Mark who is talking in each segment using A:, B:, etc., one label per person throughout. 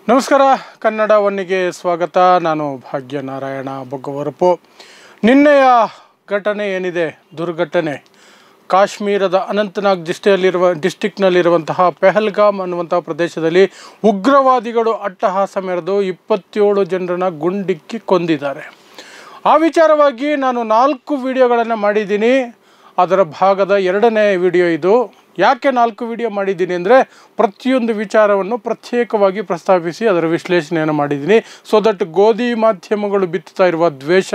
A: ನಮಸ್ಕಾರ ಕನ್ನಡ ಒನ್ನಿಗೆ ಸ್ವಾಗತ. ನಾನು ಭಾಗ್ಯನಾರಾಯಣ ಬೊಗ್ಗವರಪು. ನಿನ್ನೆಯ ಘಟನೆ ಏನಿದೆ, ದುರ್ಘಟನೆ, ಕಾಶ್ಮೀರದ ಅನಂತನಾಗ್ ಡಿಸ್ಟಿಕ್ನಲ್ಲಿರುವಂತಹ ಪೆಹಲ್ಗಾಮ್ ಅನ್ನುವಂಥ ಪ್ರದೇಶದಲ್ಲಿ ಉಗ್ರವಾದಿಗಳು ಅಟ್ಟಹಾಸ ಮೆರೆದು 27 ಜನರನ್ನು ಗುಂಡಿಕ್ಕಿ ಕೊಂದಿದ್ದಾರೆ. ಆ ವಿಚಾರವಾಗಿ ನಾನು 4 ವಿಡಿಯೋಗಳನ್ನು ಮಾಡಿದ್ದೀನಿ. ಅದರ ಭಾಗದ 2ನೇ ವಿಡಿಯೋ ಇದು. ಯಾಕೆ 4 ವಿಡಿಯೋ ಮಾಡಿದ್ದೀನಿ ಅಂದರೆ, ಪ್ರತಿಯೊಂದು ವಿಚಾರವನ್ನು ಪ್ರತ್ಯೇಕವಾಗಿ ಪ್ರಸ್ತಾಪಿಸಿ ಅದರ ವಿಶ್ಲೇಷಣೆಯನ್ನು ಮಾಡಿದ್ದೀನಿ. ಸೊ ದಟ್ ಗೋಧಿ ಮಾಧ್ಯಮಗಳು ಬಿತ್ತುತ್ತಾ ಇರುವ ದ್ವೇಷ,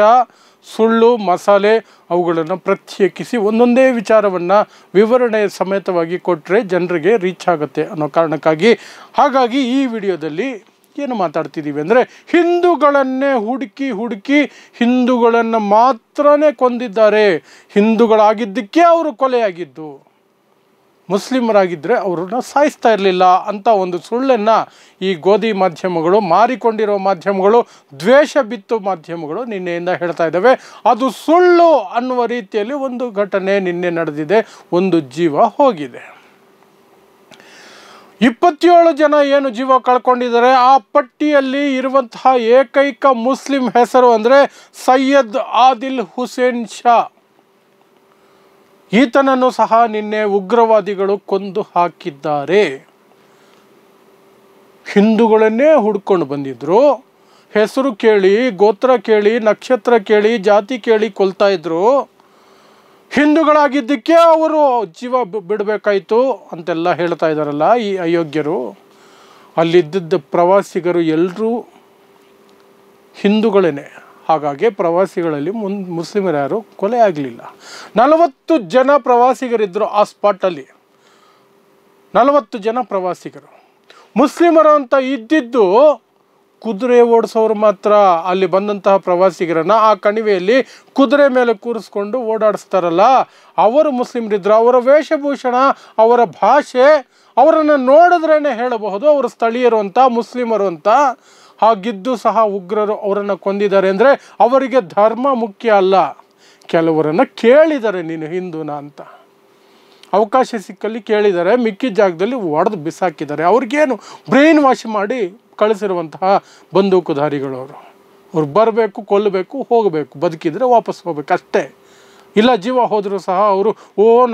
A: ಸುಳ್ಳು, ಮಸಾಲೆ ಅವುಗಳನ್ನು ಪ್ರತ್ಯೇಕಿಸಿ ಒಂದೊಂದೇ ವಿಚಾರವನ್ನು ವಿವರಣೆ ಸಮೇತವಾಗಿ ಕೊಟ್ಟರೆ ಜನರಿಗೆ ರೀಚ್ ಆಗುತ್ತೆ ಅನ್ನೋ ಕಾರಣಕ್ಕಾಗಿ. ಹಾಗಾಗಿ ಈ ವಿಡಿಯೋದಲ್ಲಿ ಏನು ಮಾತಾಡ್ತಿದ್ದೀವಿ ಅಂದರೆ, ಹಿಂದೂಗಳನ್ನೇ ಹುಡುಕಿ ಹಿಂದೂಗಳನ್ನು ಮಾತ್ರನೇ ಕೊಂದಿದ್ದಾರೆ. ಹಿಂದೂಗಳಾಗಿದ್ದಕ್ಕೆ ಅವರು ಕೊಲೆಯಾಗಿದ್ದು, ಮುಸ್ಲಿಮರಾಗಿದ್ದರೆ ಅವರನ್ನು ಸಾಯಿಸ್ತಾ ಇರಲಿಲ್ಲ ಅಂತ ಒಂದು ಸುಳ್ಳನ್ನು ಈ ಗೋಧಿ ಮಾಧ್ಯಮಗಳು, ಮಾರಿಕೊಂಡಿರೋ ಮಾಧ್ಯಮಗಳು, ದ್ವೇಷ ಬಿತ್ತು ಮಾಧ್ಯಮಗಳು ನಿನ್ನೆಯಿಂದ ಹೇಳ್ತಾ ಇದ್ದಾವೆ. ಅದು ಸುಳ್ಳು ಅನ್ನುವ ರೀತಿಯಲ್ಲಿ ಒಂದು ಘಟನೆ ನಿನ್ನೆ ನಡೆದಿದೆ. ಒಂದು ಜೀವ ಹೋಗಿದೆ. 27 ಜನ ಏನು ಜೀವ ಕಳ್ಕೊಂಡಿದ್ದಾರೆ. ಆ ಪಟ್ಟಿಯಲ್ಲಿ ಇರುವಂತಹ ಏಕೈಕ ಮುಸ್ಲಿಂ ಹೆಸರು ಅಂದರೆ ಸೈಯದ್ ಆದಿಲ್ ಹುಸೇನ್ ಶಾ. ಈತನನ್ನು ಸಹ ನಿನ್ನೆ ಉಗ್ರವಾದಿಗಳು ಕೊಂದು ಹಾಕಿದ್ದಾರೆ. ಹಿಂದೂಗಳನ್ನೇ ಹುಡ್ಕೊಂಡು ಬಂದಿದ್ರು. ಹೆಸರು ಕೇಳಿ, ಗೋತ್ರ ಕೇಳಿ, ನಕ್ಷತ್ರ ಕೇಳಿ, ಜಾತಿ ಕೇಳಿ ಕೊಲ್ತಾ ಇದ್ರು. ಹಿಂದೂಗಳಾಗಿದ್ದಕ್ಕೆ ಅವರು ಜೀವ ಬಿಡಬೇಕಾಯ್ತು ಅಂತೆಲ್ಲ ಹೇಳ್ತಾ ಇದ್ದಾರಲ್ಲ ಈ ಅಯೋಗ್ಯರು. ಅಲ್ಲಿದ್ದ ಪ್ರವಾಸಿಗರು ಎಲ್ಲರೂ ಹಿಂದೂಗಳೇ. ಹಾಗಾಗಿ ಪ್ರವಾಸಿಗಳಲ್ಲಿ ಮುಸ್ಲಿಮರು ಯಾರು ಕೊಲೆ ಆಗಲಿಲ್ಲ. 40 ಜನ ಪ್ರವಾಸಿಗರಿದ್ದರು ಆ ಸ್ಪಾಟಲ್ಲಿ. 40 ಜನ ಪ್ರವಾಸಿಗರು. ಮುಸ್ಲಿಮರು ಅಂತ ಇದ್ದಿದ್ದು ಕುದುರೆ ಓಡಿಸೋರು ಮಾತ್ರ. ಅಲ್ಲಿ ಬಂದಂತಹ ಪ್ರವಾಸಿಗರನ್ನು ಆ ಕಣಿವೆಯಲ್ಲಿ ಕುದುರೆ ಮೇಲೆ ಕೂರಿಸ್ಕೊಂಡು ಓಡಾಡಿಸ್ತಾರಲ್ಲ, ಅವರು ಮುಸ್ಲಿಮರಿದ್ದರು. ಅವರ ವೇಷಭೂಷಣ, ಅವರ ಭಾಷೆ, ಅವರನ್ನು ನೋಡಿದ್ರೇ ಹೇಳಬಹುದು ಅವರು ಸ್ಥಳೀಯರು ಅಂತ, ಮುಸ್ಲಿಮರು ಅಂತ. ಹಾಗಿದ್ದು ಸಹ ಉಗ್ರರು ಅವರನ್ನು ಕೊಂದಿದ್ದಾರೆ ಅಂದರೆ ಅವರಿಗೆ ಧರ್ಮ ಮುಖ್ಯ ಅಲ್ಲ. ಕೆಲವರನ್ನು ಕೇಳಿದ್ದಾರೆ, ನೀನು ಹಿಂದೂನಾ ಅಂತ. ಅವಕಾಶ ಸಿಕ್ಕಲ್ಲಿ ಕೇಳಿದ್ದಾರೆ, ಮಿಕ್ಕಿದ ಜಾಗದಲ್ಲಿ ಒಡೆದು ಬಿಸಾಕಿದ್ದಾರೆ. ಅವ್ರಿಗೇನು ಬ್ರೈನ್ ವಾಶ್ ಮಾಡಿ ಕಳಿಸಿರುವಂತಹ ಬಂದೂಕುಧಾರಿಗಳವರು. ಅವ್ರು ಬರಬೇಕು, ಕೊಲ್ಲಬೇಕು, ಹೋಗಬೇಕು, ಬದುಕಿದ್ರೆ ವಾಪಸ್ ಹೋಗ್ಬೇಕು ಅಷ್ಟೇ. ಇಲ್ಲ ಜೀವ ಹೋದರೂ ಸಹ ಅವರು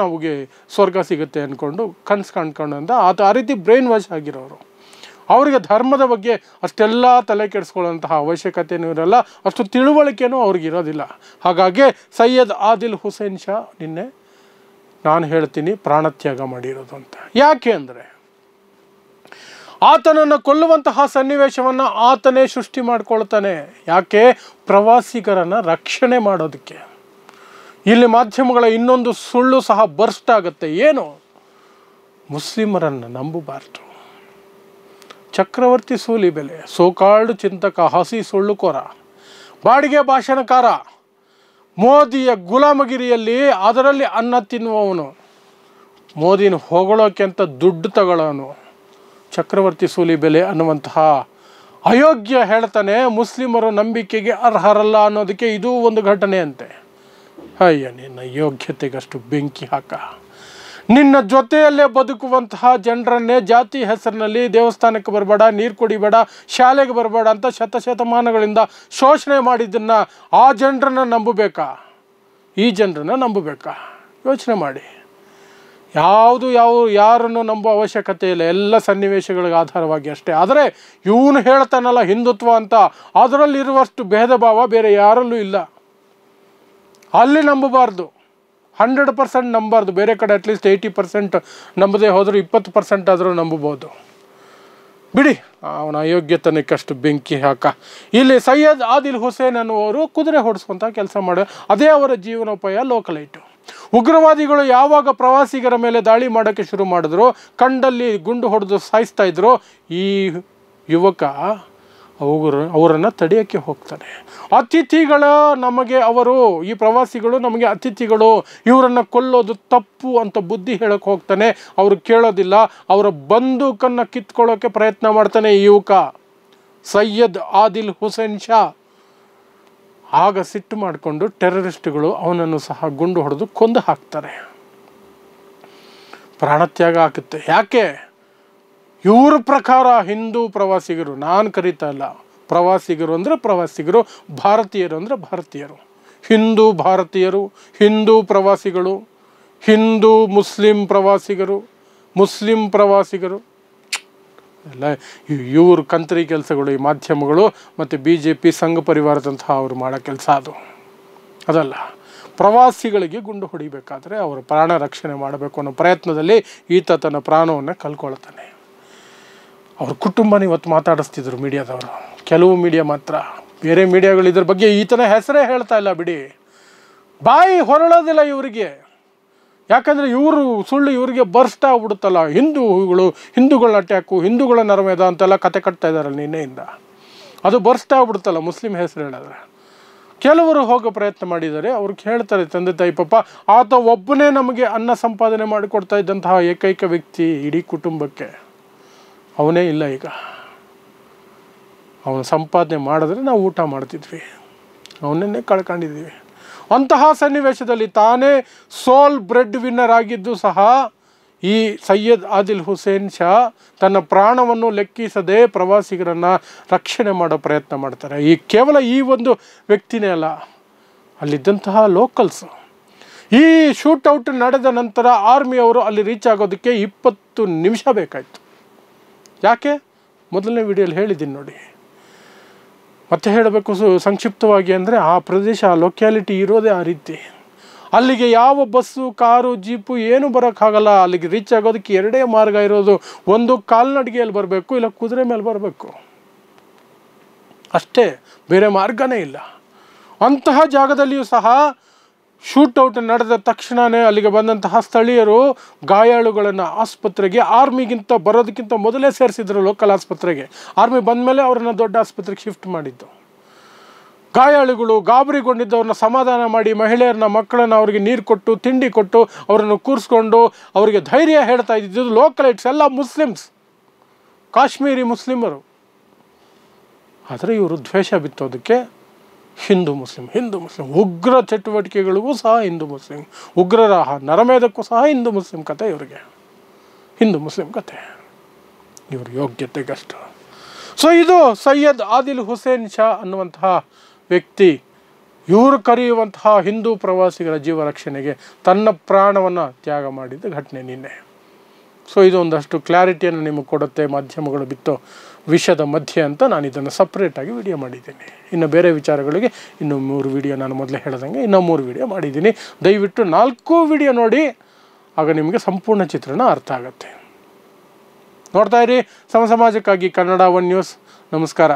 A: ನಮಗೆ ಸ್ವರ್ಗ ಸಿಗುತ್ತೆ ಅಂದ್ಕೊಂಡು ಕನಸು ಕಂಡ್ಕೊಂಡು ಆ ರೀತಿ ಬ್ರೈನ್ ವಾಶ್ ಆಗಿರೋರು. ಅವರಿಗೆ ಧರ್ಮದ ಬಗ್ಗೆ ಅಷ್ಟೆಲ್ಲ ತಲೆ ಕೆಡಿಸ್ಕೊಳ್ಳೋಂತಹ ಅವಶ್ಯಕತೆಯೂ ಇರಲ್ಲ, ಅಷ್ಟು ತಿಳುವಳಿಕೆಯೂ ಅವ್ರಿಗಿರೋದಿಲ್ಲ. ಹಾಗಾಗಿ ಸೈಯದ್ ಆದಿಲ್ ಹುಸೇನ್ ಶಾ ನಿನ್ನೆ ನಾನು ಹೇಳ್ತೀನಿ ಪ್ರಾಣತ್ಯಾಗ ಮಾಡಿರೋದು ಅಂತ. ಯಾಕೆ ಅಂದರೆ, ಆತನನ್ನು ಕೊಲ್ಲುವಂತಹ ಸನ್ನಿವೇಶವನ್ನು ಆತನೇ ಸೃಷ್ಟಿ ಮಾಡ್ಕೊಳ್ತಾನೆ. ಯಾಕೆ? ಪ್ರವಾಸಿಗರನ್ನು ರಕ್ಷಣೆ ಮಾಡೋದಕ್ಕೆ. ಇಲ್ಲಿ ಮಾಧ್ಯಮಗಳ ಇನ್ನೊಂದು ಸುಳ್ಳು ಸಹ ಬರ್ಸ್ಟ್ ಆಗುತ್ತೆ. ಏನು? ಮುಸ್ಲಿಮರನ್ನು ನಂಬಬಾರ್ದು. ಚಕ್ರವರ್ತಿ ಸೂಲಿಬೆಲೆ, ಸೋಕಾಲ್ಡ್ ಚಿಂತಕ, ಹಸಿ ಸುಳ್ಳುಕೋರ, ಬಾಡಿಗೆ ಭಾಷಣಕಾರ, ಮೋದಿಯ ಗುಲಾಮಗಿರಿಯಲ್ಲಿ ಅದರಲ್ಲಿ ಅನ್ನ ತಿನ್ನುವವನು, ಮೋದಿನ ಹೊಗಳೋಕೆ ಅಂತ ದುಡ್ಡು ತಗೊಳ್ಳೋನು ಚಕ್ರವರ್ತಿ ಸೂಲಿಬೆಲೆ ಅನ್ನುವಂತಹ ಅಯೋಗ್ಯ ಹೇಳ್ತಾನೆ ಮುಸ್ಲಿಮರು ನಂಬಿಕೆಗೆ ಅರ್ಹರಲ್ಲ ಅನ್ನೋದಕ್ಕೆ ಇದು ಒಂದು ಘಟನೆ ಅಂತೆ. ಅಯ್ಯ, ನಿನ್ನ ಯೋಗ್ಯತೆಗಷ್ಟು ಬೆಂಕಿ ಹಾಕ. ನಿನ್ನ ಜೊತೆಯಲ್ಲೇ ಬದುಕುವಂತಹ ಜನರನ್ನೇ ಜಾತಿ ಹೆಸರಿನಲ್ಲಿ ದೇವಸ್ಥಾನಕ್ಕೆ ಬರಬೇಡ, ನೀರು ಕುಡಿಬೇಡ, ಶಾಲೆಗೆ ಬರಬೇಡ ಅಂತ ಶತಮಾನಗಳಿಂದ ಶೋಷಣೆ ಮಾಡಿದ್ದನ್ನು ಆ ಜನರನ್ನು ನಂಬಬೇಕಾ? ಈ ಜನರನ್ನು ನಂಬಬೇಕಾ? ಯೋಚನೆ ಮಾಡಿ. ಯಾರನ್ನು ನಂಬೋ ಅವಶ್ಯಕತೆ ಇಲ್ಲ. ಎಲ್ಲ ಸನ್ನಿವೇಶಗಳಿಗೆ ಆಧಾರವಾಗಿ ಅಷ್ಟೇ. ಆದರೆ ಇವನು ಹೇಳ್ತಾನಲ್ಲ ಹಿಂದುತ್ವ ಅಂತ, ಅದರಲ್ಲಿರುವಷ್ಟು ಭೇದ ಭಾವ ಬೇರೆ ಯಾರಲ್ಲೂ ಇಲ್ಲ. ಅಲ್ಲಿ ನಂಬಬಾರ್ದು, 100% ನಂಬಾರ್ದು. ಬೇರೆ ಕಡೆ ಅಟ್ಲೀಸ್ಟ್ 80% ನಂಬದೇ ಹೋದರೂ 20% ಆದರೂ ನಂಬಬಹುದು. ಬಿಡಿ, ಅವನ ಅಯೋಗ್ಯತನಕ್ಕಷ್ಟು ಬೆಂಕಿ ಹಾಕ. ಇಲ್ಲಿ ಸೈಯದ್ ಆದಿಲ್ ಹುಸೇನ್ ಅನ್ನುವರು ಕುದುರೆ ಹೊಡಿಸುವಂಥ ಕೆಲಸ ಮಾಡೋ, ಅದೇ ಅವರ ಜೀವನೋಪಾಯ, ಲೋಕಲೈಟು. ಉಗ್ರವಾದಿಗಳು ಯಾವಾಗ ಪ್ರವಾಸಿಗರ ಮೇಲೆ ದಾಳಿ ಮಾಡೋಕ್ಕೆ ಶುರು ಮಾಡಿದ್ರು, ಕಂಡಲ್ಲಿ ಗುಂಡು ಹೊಡೆದು ಸಾಯಿಸ್ತಾ ಇದ್ರು, ಈ ಯುವಕ ಅವರನ್ನು ತಡೆಯೋಕ್ಕೆ ಹೋಗ್ತಾನೆ. ಅತಿಥಿಗಳ ನಮಗೆ ಅವರು, ಈ ಪ್ರವಾಸಿಗಳು ನಮಗೆ ಅತಿಥಿಗಳು, ಇವರನ್ನು ಕೊಲ್ಲೋದು ತಪ್ಪು ಅಂತ ಬುದ್ಧಿ ಹೇಳೋಕ್ಕೆ ಹೋಗ್ತಾನೆ. ಅವರು ಕೇಳೋದಿಲ್ಲ. ಅವರ ಬಂದೂಕನ್ನು ಕಿತ್ಕೊಳ್ಳೋಕ್ಕೆ ಪ್ರಯತ್ನ ಮಾಡ್ತಾನೆ ಈ ಯುವಕ ಸೈಯದ್ ಆದಿಲ್ ಹುಸೇನ್ ಶಾ. ಆಗ ಸಿಟ್ಟು ಮಾಡಿಕೊಂಡು ಟೆರರಿಸ್ಟ್ಗಳು ಅವನನ್ನು ಸಹ ಗುಂಡು ಹೊಡೆದು ಕೊಂದು ಹಾಕ್ತಾರೆ. ಪ್ರಾಣತ್ಯಾಗ ಆಗುತ್ತೆ. ಯಾಕೆ? ಇವ್ರ ಪ್ರಕಾರ ಹಿಂದೂ ಪ್ರವಾಸಿಗರು, ನಾನು ಕರೀತಾ ಇಲ್ಲ, ಪ್ರವಾಸಿಗರು ಅಂದರೆ ಪ್ರವಾಸಿಗರು, ಭಾರತೀಯರು ಅಂದರೆ ಭಾರತೀಯರು, ಹಿಂದೂ ಭಾರತೀಯರು, ಹಿಂದೂ ಪ್ರವಾಸಿಗಳು, ಹಿಂದೂ ಮುಸ್ಲಿಂ ಪ್ರವಾಸಿಗರು, ಮುಸ್ಲಿಂ ಪ್ರವಾಸಿಗರು ಎಲ್ಲ ಇವ್ರ ಕಂತ್ರಿ ಕೆಲಸಗಳು, ಈ ಮಾಧ್ಯಮಗಳು ಮತ್ತು BJP ಸಂಘ ಪರಿವಾರದಂತಹ ಅವರು ಮಾಡೋ ಕೆಲಸ ಅದಲ್ಲ. ಪ್ರವಾಸಿಗಳಿಗೆ ಗುಂಡು ಹೊಡಿಬೇಕಾದ್ರೆ ಅವರ ಪ್ರಾಣ ರಕ್ಷಣೆ ಮಾಡಬೇಕು ಅನ್ನೋ ಪ್ರಯತ್ನದಲ್ಲಿ ಈತ ತನ್ನ ಪ್ರಾಣವನ್ನು ಕಳ್ಕೊಳ್ತಾನೆ. ಅವ್ರ ಕುಟುಂಬನ ಇವತ್ತು ಮಾತಾಡಿಸ್ತಿದ್ರು ಮೀಡಿಯಾದವರು, ಕೆಲವು ಮೀಡಿಯಾ ಮಾತ್ರ. ಬೇರೆ ಮೀಡಿಯಾಗಳು ಇದ್ರ ಬಗ್ಗೆ ಈತನ ಹೆಸರೇ ಹೇಳ್ತಾ ಇಲ್ಲ ಬಿಡಿ, ಬಾಯಿ ಹೊರಳೋದಿಲ್ಲ ಇವರಿಗೆ. ಯಾಕಂದರೆ ಇವರು ಸುಳ್ಳು ಇವರಿಗೆ ಬರ್ಸ್ಟ್ ಆಗ್ಬಿಡುತ್ತಲ್ಲ, ಹಿಂದೂಗಳನ್ನ ಅಟ್ಯಾಕು, ಹಿಂದೂಗಳ ನರಮೇಧ ಅಂತೆಲ್ಲ ಕತೆ ಕಟ್ತಾ ಇದ್ದಾರಲ್ಲ ನಿನ್ನೆಯಿಂದ, ಅದು ಬರ್ಸ್ಟ್ ಆಗ್ಬಿಡುತ್ತಲ್ಲ ಮುಸ್ಲಿಂ ಹೆಸರು ಹೇಳಿದ್ರೆ. ಕೆಲವರು ಹೋಗೋ ಪ್ರಯತ್ನ ಮಾಡಿದ್ದಾರೆ, ಅವ್ರಿಗೆ ಹೇಳ್ತಾರೆ ತಂದೆ ತಾಯಿ ಪಾಪ ಆತ ಒಬ್ಬನೇ ನಮಗೆ ಅನ್ನ ಸಂಪಾದನೆ ಮಾಡಿಕೊಡ್ತಾ ಇದ್ದಂತಹ ಏಕೈಕ ವ್ಯಕ್ತಿ ಇಡೀ ಕುಟುಂಬಕ್ಕೆ, ಅವನೇ ಇಲ್ಲ ಈಗ. ಅವನು ಸಂಪಾದನೆ ಮಾಡಿದ್ರೆ ನಾವು ಊಟ ಮಾಡ್ತಿದ್ವಿ, ಅವನನ್ನೇ ಕಳ್ಕೊಂಡಿದ್ದೀವಿ. ಅಂತಹ ಸನ್ನಿವೇಶದಲ್ಲಿ ತಾನೇ ಸೋಲ್ ಬ್ರೆಡ್ ವಿನ್ನರ್ ಆಗಿದ್ದು ಸಹ ಈ ಸೈಯದ್ ಆದಿಲ್ ಹುಸೇನ್ ಶಾ ತನ್ನ ಪ್ರಾಣವನ್ನು ಲೆಕ್ಕಿಸದೆ ಪ್ರವಾಸಿಗರನ್ನು ರಕ್ಷಣೆ ಮಾಡೋ ಪ್ರಯತ್ನ ಮಾಡ್ತಾರೆ. ಕೇವಲ ಈ ಒಂದು ವ್ಯಕ್ತಿನೇ ಅಲ್ಲ, ಅಲ್ಲಿದ್ದಂತಹ ಲೋಕಲ್ಸ್. ಈ ಶೂಟೌಟ್ ನಡೆದ ನಂತರ ಆರ್ಮಿಯವರು ಅಲ್ಲಿ ರೀಚ್ ಆಗೋದಕ್ಕೆ 20 ನಿಮಿಷ ಬೇಕಾಯಿತು. ಯಾಕೆ? ಮೊದಲನೇ ವಿಡಿಯೋಲಿ ಹೇಳಿದ್ದೀನಿ ನೋಡಿ. ಮತ್ತೆ ಹೇಳಬೇಕು ಸಂಕ್ಷಿಪ್ತವಾಗಿ ಅಂದರೆ, ಆ ಪ್ರದೇಶ, ಆ ಲೊಕ್ಯಾಲಿಟಿ ಇರೋದೇ ಆ ರೀತಿ. ಅಲ್ಲಿಗೆ ಯಾವ ಬಸ್ಸು, ಕಾರು, ಜೀಪು ಏನೂ ಬರೋಕ್ಕಾಗಲ್ಲ. ಅಲ್ಲಿಗೆ ರೀಚ್ ಆಗೋದಕ್ಕೆ 2 ಮಾರ್ಗ ಇರೋದು. ಒಂದು ಕಾಲ್ನಡಿಗೆಯಲ್ಲಿ ಬರಬೇಕು, ಇಲ್ಲ ಕುದುರೆ ಮೇಲೆ ಬರಬೇಕು, ಅಷ್ಟೇ, ಬೇರೆ ಮಾರ್ಗನೇ ಇಲ್ಲ. ಅಂತಹ ಜಾಗದಲ್ಲಿಯೂ ಸಹ ಶೂಟೌಟ್ ನಡೆದ ತಕ್ಷಣವೇ ಅಲ್ಲಿಗೆ ಬಂದಂತಹ ಸ್ಥಳೀಯರು ಗಾಯಾಳುಗಳನ್ನು ಆಸ್ಪತ್ರೆಗೆ, ಆರ್ಮಿಗಿಂತ ಬರೋದಕ್ಕಿಂತ ಮೊದಲೇ ಸೇರಿಸಿದ್ರು ಲೋಕಲ್ ಆಸ್ಪತ್ರೆಗೆ. ಆರ್ಮಿ ಬಂದ ಮೇಲೆ ಅವರನ್ನು ದೊಡ್ಡ ಆಸ್ಪತ್ರೆಗೆ ಶಿಫ್ಟ್ ಮಾಡಿದ್ದು. ಗಾಯಾಳುಗಳು ಗಾಬರಿಗೊಂಡಿದ್ದವ್ರನ್ನ ಸಮಾಧಾನ ಮಾಡಿ, ಮಹಿಳೆಯರನ್ನ, ಮಕ್ಕಳನ್ನು ಅವರಿಗೆ ನೀರು ಕೊಟ್ಟು, ತಿಂಡಿ ಕೊಟ್ಟು, ಅವರನ್ನು ಕೂರಿಸ್ಕೊಂಡು ಅವರಿಗೆ ಧೈರ್ಯ ಹೇಳ್ತಾ ಇದ್ದಿದ್ದು ಲೋಕಲೈಟ್ಸ್, ಎಲ್ಲ ಮುಸ್ಲಿಮ್ಸ್, ಕಾಶ್ಮೀರಿ ಮುಸ್ಲಿಮರು. ಆದರೆ ಇವರು ದ್ವೇಷ ಬಿತ್ತೋದಕ್ಕೆ ಹಿಂದೂ ಮುಸ್ಲಿಂ ಉಗ್ರ ಚಟುವಟಿಕೆಗಳಿಗೂ ಸಹ ಹಿಂದೂ ಮುಸ್ಲಿಂ, ಉಗ್ರರ ನರಮೇಧಕ್ಕೂ ಸಹ ಹಿಂದೂ ಮುಸ್ಲಿಂ ಕತೆ ಇವರಿಗೆ, ಹಿಂದೂ ಮುಸ್ಲಿಂ ಕತೆ ಇವ್ರ ಯೋಗ್ಯತೆಗಷ್ಟು. ಸೊ ಇದು ಸೈಯದ್ ಆದಿಲ್ ಹುಸೇನ್ ಶಾ ಅನ್ನುವಂತಹ ವ್ಯಕ್ತಿ, ಇವರು ಕರೆಯುವಂತಹ ಹಿಂದೂ ಪ್ರವಾಸಿಗರ ಜೀವ ರಕ್ಷಣೆಗೆ ತನ್ನ ಪ್ರಾಣವನ್ನು ತ್ಯಾಗ ಮಾಡಿದ ಘಟನೆ ನಿನ್ನೆ. ಸೊ ಇದು ಒಂದಷ್ಟು ಕ್ಲಾರಿಟಿಯನ್ನು ನಿಮಗೆ ಕೊಡುತ್ತೆ. ಮಾಧ್ಯಮಗಳು ಬಿತ್ತೋ ವಿಷಯದ ಮಧ್ಯೆ ಅಂತ ನಾನು ಇದನ್ನು ಸಪ್ರೇಟಾಗಿ ವಿಡಿಯೋ ಮಾಡಿದ್ದೀನಿ. ಇನ್ನು ಬೇರೆ ವಿಚಾರಗಳಿಗೆ ಇನ್ನೂ 3 ವಿಡಿಯೋ, ನಾನು ಮೊದಲೇ ಹೇಳ್ದಂಗೆ ಇನ್ನೂ 3 ವಿಡಿಯೋ ಮಾಡಿದ್ದೀನಿ. ದಯವಿಟ್ಟು 4 ವಿಡಿಯೋ ನೋಡಿ, ಆಗ ನಿಮಗೆ ಸಂಪೂರ್ಣ ಚಿತ್ರಣ ಅರ್ಥ ಆಗುತ್ತೆ. ನೋಡ್ತಾ ಇರಿ ಸಮಾಜಕ್ಕಾಗಿ ಕನ್ನಡ 1 ನ್ಯೂಸ್. ನಮಸ್ಕಾರ.